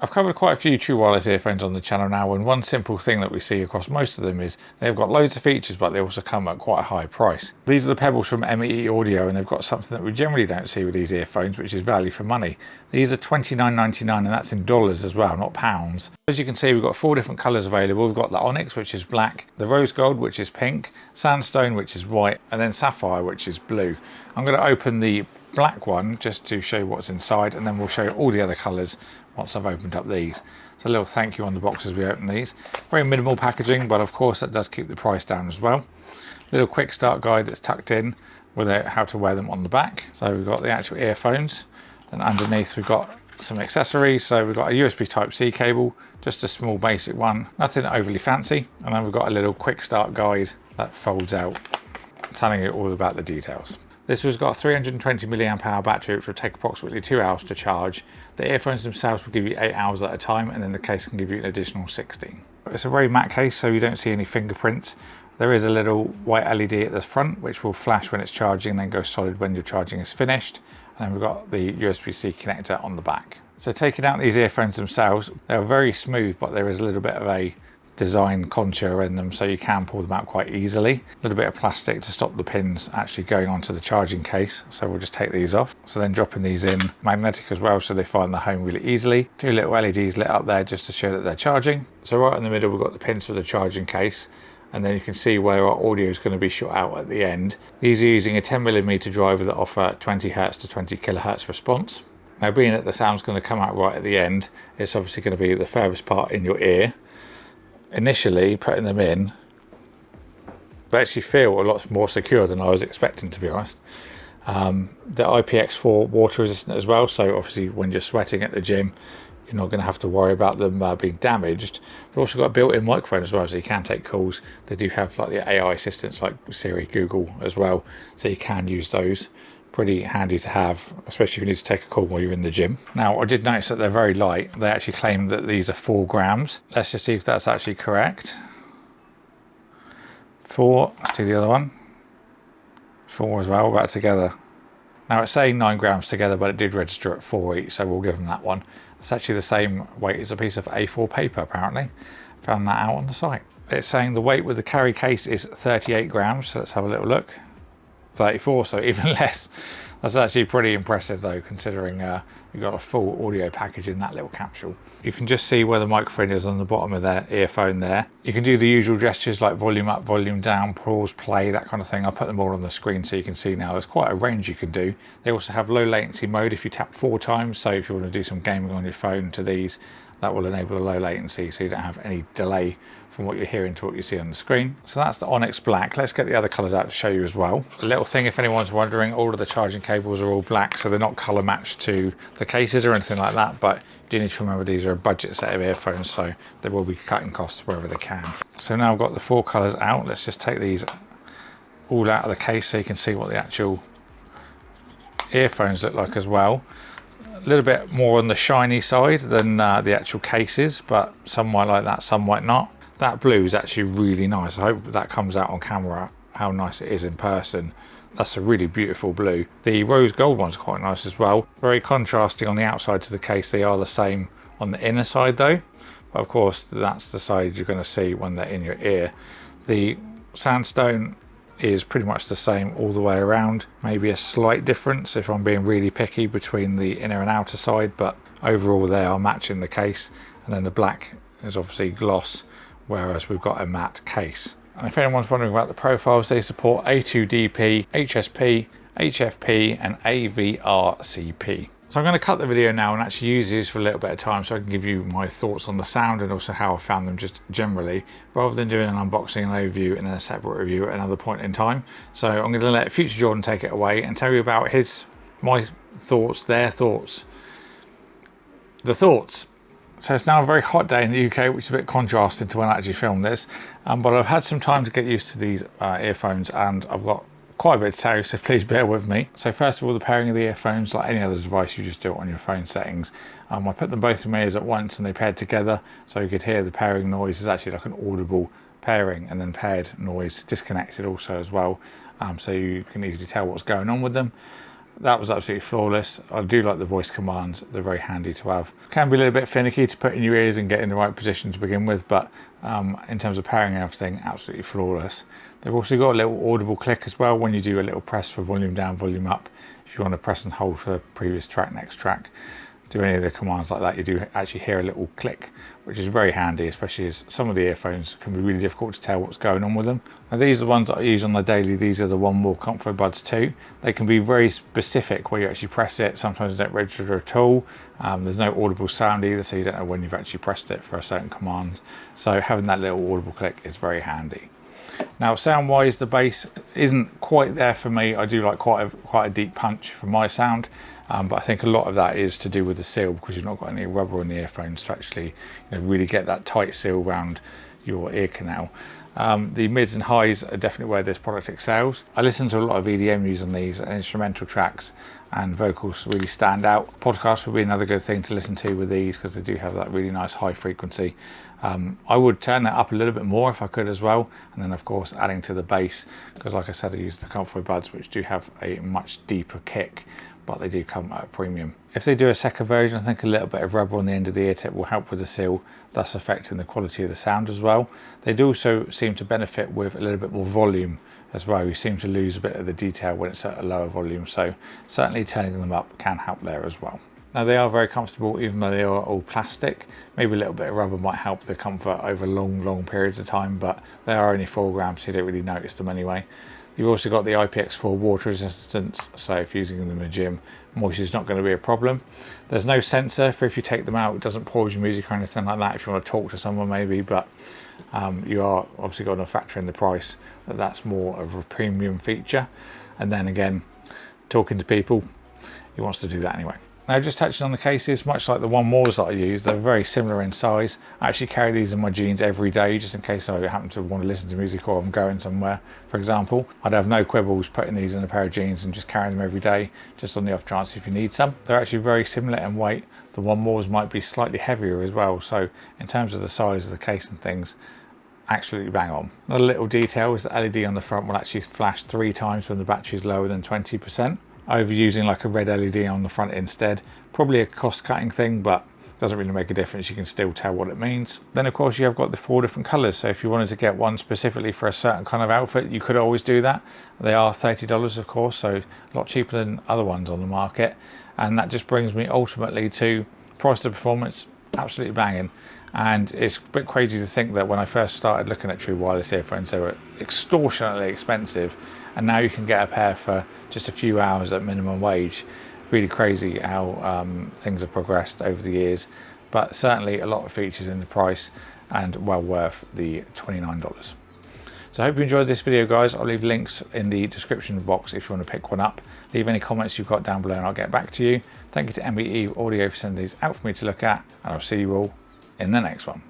I've covered quite a few true wireless earphones on the channel now, and one simple thing that we see across most of them is they've got loads of features, but they also come at quite a high price. These are the Pebbles from MEE Audio, and they've got something that we generally don't see with these earphones, which is value for money. These are $29.99, and that's in dollars as well, not pounds. As you can see, we've got 4 different colours available. We've got the Onyx, which is black, the Rose Gold, which is pink, Sandstone, which is white, and then Sapphire, which is blue. I'm going to open the black one just to show you what's inside, and then we'll show you all the other colours once I've opened up these. So a little thank you on the box as we open these. Very minimal packaging, but of course that does keep the price down as well. Little quick start guide that's tucked in with how to wear them on the back. So we've got the actual earphones, and underneath we've got some accessories. So we've got a USB Type-C cable, just a small basic one, nothing overly fancy. And then we've got a little quick start guide that folds out, telling you all about the details. This has got a 320 milliamp hour battery, which will take approximately 2 hours to charge. The earphones themselves will give you 8 hours at a time, and then the case can give you an additional 16. It's a very matte case, so you don't see any fingerprints. There is a little white LED at the front, which will flash when it's charging and then go solid when your charging is finished. And then we've got the USB-C connector on the back. So taking out these earphones themselves, they're very smooth, but there is a little bit of a design contour in them, so you can pull them out quite easily. A little bit of plastic to stop the pins actually going onto the charging case, so we'll just take these off. So then dropping these in, magnetic as well, so they find the home really easily. 2 little LEDs lit up there just to show that they're charging. So right in the middle we've got the pins for the charging case, and then you can see where our audio is going to be shot out at the end. These are using a 10mm driver that offer 20 Hz to 20 kHz response. Now, being that the sound's going to come out right at the end, it's obviously going to be the furthest part in your ear. Initially putting them in, they actually feel a lot more secure than I was expecting, to be honest. The IPX4 water resistant as well, so obviously when you're sweating at the gym you're not going to have to worry about them being damaged. They've also got a built-in microphone as well, so you can take calls. They do have like the AI assistants like Siri, Google as well, so you can use those. Pretty handy to have, especially if you need to take a call while you're in the gym. Now, I did notice that they're very light. They actually claim that these are 4 grams. Let's just see if that's actually correct. 4, let's do the other one. 4 as well, about together. Now it's saying 9 grams together, but it did register at 4 each, so we'll give them that one. It's actually the same weight as a piece of A4 paper, apparently. Found that out on the site. It's saying the weight with the carry case is 38 grams, so let's have a little look. 34, so even less. That's actually pretty impressive though, considering you've got a full audio package in that little capsule. You can just see where the microphone is on the bottom of their earphone there. You can do the usual gestures like volume up, volume down, pause, play, that kind of thing. I'll put them all on the screen so you can see now. There's quite a range you can do. They also have low latency mode if you tap 4 times, so if you want to do some gaming on your phone to these, that will enable the low latency, so you don't have any delay from what you're hearing to what you see on the screen. So that's the Onyx Black. Let's get the other colours out to show you as well. A little thing, if anyone's wondering, all of the charging cables are all black, so they're not colour matched to the cases or anything like that, but you do need to remember these are a budget set of earphones, so they will be cutting costs wherever they can. So now I've got the 4 colours out. Let's just take these all out of the case so you can see what the actual earphones look like as well. A little bit more on the shiny side than the actual cases, but some might like that, some might not. That blue is actually really nice. I hope that comes out on camera, how nice it is in person. That's a really beautiful blue. The rose gold one's quite nice as well. Very contrasting on the outside to the case. They are the same on the inner side though. But of course, that's the side you're going to see when they're in your ear. The Sandstone is pretty much the same all the way around. Maybe a slight difference if I'm being really picky between the inner and outer side, but overall they are matching the case. And then the black is obviously gloss, whereas we've got a matte case. And if anyone's wondering about the profiles, they support A2DP, HSP, HFP and AVRCP. So I'm going to cut the video now and actually use these for a little bit of time so I can give you my thoughts on the sound and also how I found them just generally, rather than doing an unboxing and overview and then a separate review at another point in time. So I'm going to let future Jordan take it away and tell you about my thoughts, their thoughts, the thoughts. So it's now a very hot day in the UK, which is a bit contrasting to when I actually filmed this, but I've had some time to get used to these earphones, and I've got quite a bit to tell you, so please bear with me. So first of all, the pairing of the earphones, like any other device, you just do it on your phone settings. I put them both in my ears at once and they paired together, so you could hear the pairing noise is actually like an audible pairing, and then paired noise disconnected also as well, so you can easily tell what's going on with them. That was absolutely flawless. I do like the voice commands, they're very handy to have. Can be a little bit finicky to put in your ears and get in the right position to begin with, but in terms of pairing and everything, absolutely flawless. They've also got a little audible click as well when you do a little press for volume down, volume up. If you want to press and hold for previous track, next track, do any of the commands like that, you do actually hear a little click, which is very handy, especially as some of the earphones can be really difficult to tell what's going on with them. Now these are the ones that I use on the daily. These are the One More Comfort Buds 2. They can be very specific where you actually press it. Sometimes they don't register at all. There's no audible sound either, so you don't know when you've actually pressed it for a certain command. So having that little audible click is very handy. Now sound wise, the bass isn't quite there for me. I do like quite a deep punch for my sound, but I think a lot of that is to do with the seal, because you've not got any rubber in the earphones to actually really get that tight seal around your ear canal. The mids and highs are definitely where this product excels. I listen to a lot of EDM using these, and instrumental tracks and vocals really stand out. Podcasts would be another good thing to listen to with these, because they do have that really nice high frequency. I would turn that up a little bit more if I could as well, and then of course adding to the bass, because like I said, I use the Comfort Buds, which do have a much deeper kick, but they do come at a premium. If they do a second version, I think a little bit of rubber on the end of the ear tip will help with the seal, thus affecting the quality of the sound as well. They do also seem to benefit with a little bit more volume as well. You seem to lose a bit of the detail when it's at a lower volume, so certainly turning them up can help there as well. Now they are very comfortable, even though they are all plastic. Maybe a little bit of rubber might help the comfort over long periods of time, but they are only 4 grams, so you don't really notice them anyway. You've also got the IPX4 water resistance, so if you're using them in the gym, moisture is not going to be a problem. There's no sensor for if you take them out, it doesn't pause your music or anything like that if you want to talk to someone maybe, but you are obviously going to factor in the price, that's more of a premium feature. And then again, talking to people, he wants to do that anyway. Now just touching on the cases, much like the One Mores that I use, they're very similar in size. I actually carry these in my jeans every day, just in case I happen to want to listen to music or I'm going somewhere, for example. I'd have no quibbles putting these in a pair of jeans and just carrying them every day, just on the off chance if you need some. They're actually very similar in weight. The One Mores might be slightly heavier as well, so in terms of the size of the case and things, absolutely bang on. Another little detail is the LED on the front will actually flash 3 times when the battery is lower than 20%. Over using like a red LED on the front instead, probably a cost cutting thing, but doesn't really make a difference. You can still tell what it means. Then of course you have got the 4 different colors, so if you wanted to get one specifically for a certain kind of outfit, you could always do that. They are $30 of course, so a lot cheaper than other ones on the market, and that just brings me ultimately to price to performance, absolutely banging. And it's a bit crazy to think that when I first started looking at true wireless earphones, they were extortionately expensive, and now you can get a pair for just a few hours at minimum wage. Really crazy how things have progressed over the years, but certainly a lot of features in the price and well worth the $29. So I hope you enjoyed this video guys. I'll leave links in the description box if you want to pick one up. Leave any comments you've got down below and I'll get back to you. Thank you to MEE Audio for sending these out for me to look at, and I'll see you all in the next one.